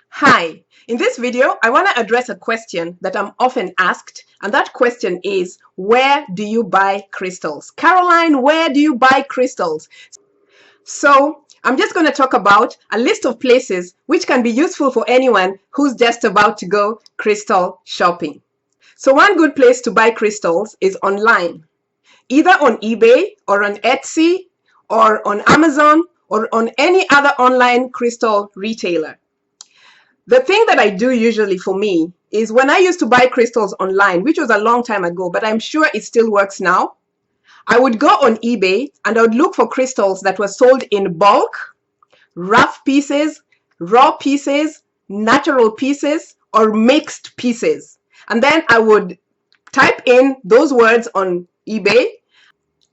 Hi, in this video, I want to address a question that I'm often asked, and that question is, where do you buy crystals? Caroline, where do you buy crystals? So I'm just going to talk about a list of places which can be useful for anyone who's just about to go crystal shopping. So one good place to buy crystals is online, either on eBay or on Etsy or on Amazon or on any other online crystal retailer. The thing that I do usually for me is when I used to buy crystals online, which was a long time ago, but I'm sure it still works now. I would go on eBay and I would look for crystals that were sold in bulk, rough pieces, raw pieces, natural pieces, or mixed pieces. And then I would type in those words on eBay,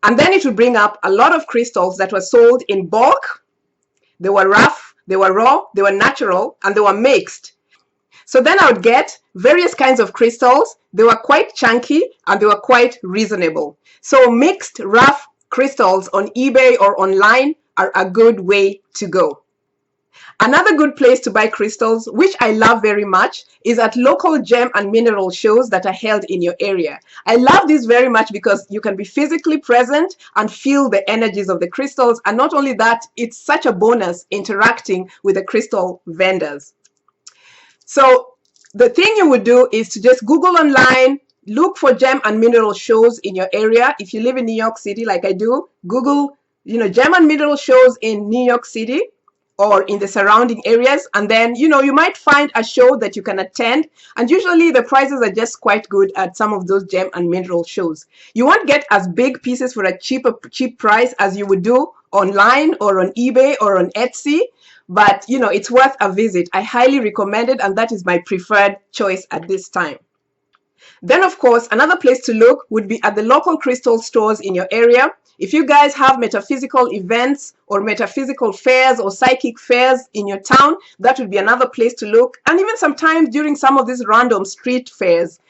and then it would bring up a lot of crystals that were sold in bulk. They were rough, they were raw, they were natural, and they were mixed. So then I would get various kinds of crystals. They were quite chunky and they were quite reasonable. So mixed rough crystals on eBay or online are a good way to go. Another good place to buy crystals, which I love very much, is at local gem and mineral shows that are held in your area. I love this very much because you can be physically present and feel the energies of the crystals. And not only that, it's such a bonus interacting with the crystal vendors. So the thing you would do is to just Google online, look for gem and mineral shows in your area. If you live in New York City, like I do, Google, gem and mineral shows in New York City or in the surrounding areas. And then, you might find a show that you can attend. And usually the prices are just quite good at some of those gem and mineral shows. You won't get as big pieces for a cheap price as you would do online or on eBay or on Etsy. But, it's worth a visit. I highly recommend it, and that is my preferred choice at this time. Then, of course, another place to look would be at the local crystal stores in your area. If you guys have metaphysical events or metaphysical fairs or psychic fairs in your town, that would be another place to look. And even sometimes during some of these random street fairs,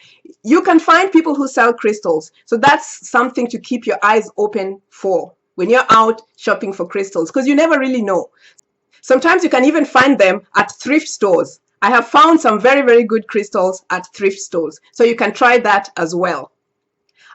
you can find people who sell crystals. So that's something to keep your eyes open for when you're out shopping for crystals, because you never really know. Sometimes you can even find them at thrift stores. I have found some very, very good crystals at thrift stores. So you can try that as well.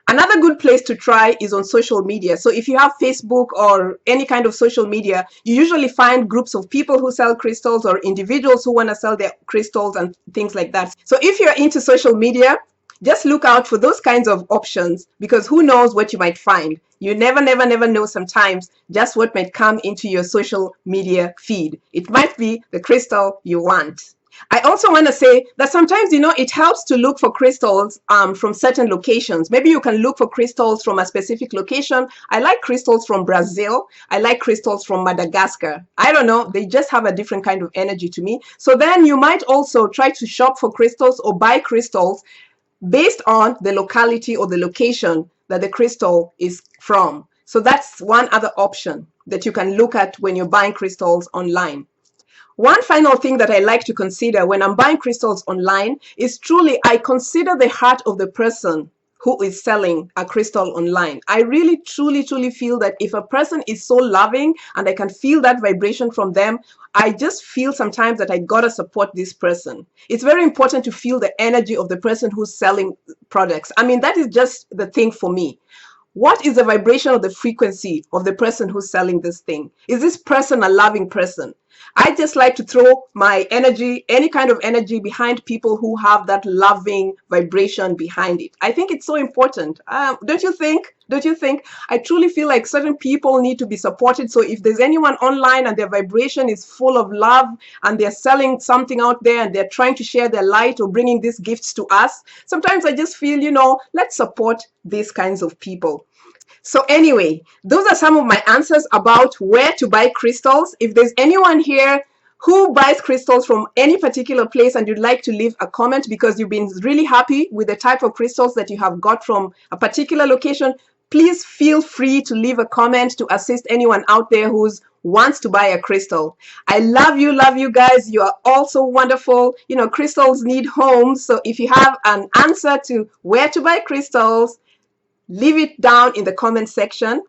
Another good place to try is on social media. So if you have Facebook or any kind of social media, you usually find groups of people who sell crystals or individuals who want to sell their crystals and things like that. So if you're into social media, just look out for those kinds of options, because who knows what you might find. You never know sometimes just what might come into your social media feed. It might be the crystal you want. I also want to say that sometimes, it helps to look for crystals from certain locations. Maybe you can look for crystals from a specific location. I like crystals from Brazil. I like crystals from Madagascar. I don't know. They just have a different kind of energy to me. So then you might also try to shop for crystals or buy crystals based on the locality or the location that the crystal is from. So that's one other option that you can look at when you're buying crystals online. One final thing that I like to consider when I'm buying crystals online is truly I consider the heart of the person who is selling a crystal online. I really, truly feel that if a person is so loving and I can feel that vibration from them, I just feel sometimes that I gotta support this person. It's very important to feel the energy of the person who's selling products. I mean, that is just the thing for me. What is the vibration of the frequency of the person who's selling this thing? Is this person a loving person? I just like to throw my energy, any kind of energy, behind people who have that loving vibration behind it. I think it's so important. Don't you think? Don't you think? I truly feel like certain people need to be supported. So if there's anyone online and their vibration is full of love and they're selling something out there and they're trying to share their light or bringing these gifts to us, sometimes I just feel, let's support these kinds of people. So anyway, those are some of my answers about where to buy crystals. If there's anyone here who buys crystals from any particular place and you'd like to leave a comment because you've been really happy with the type of crystals that you have got from a particular location, please feel free to leave a comment to assist anyone out there who wants to buy a crystal. I love you guys. You are all so wonderful. Crystals need homes. So if you have an answer to where to buy crystals, leave it down in the comment section,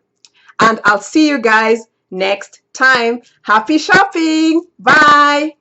and I'll see you guys next time. Happy shopping. Bye.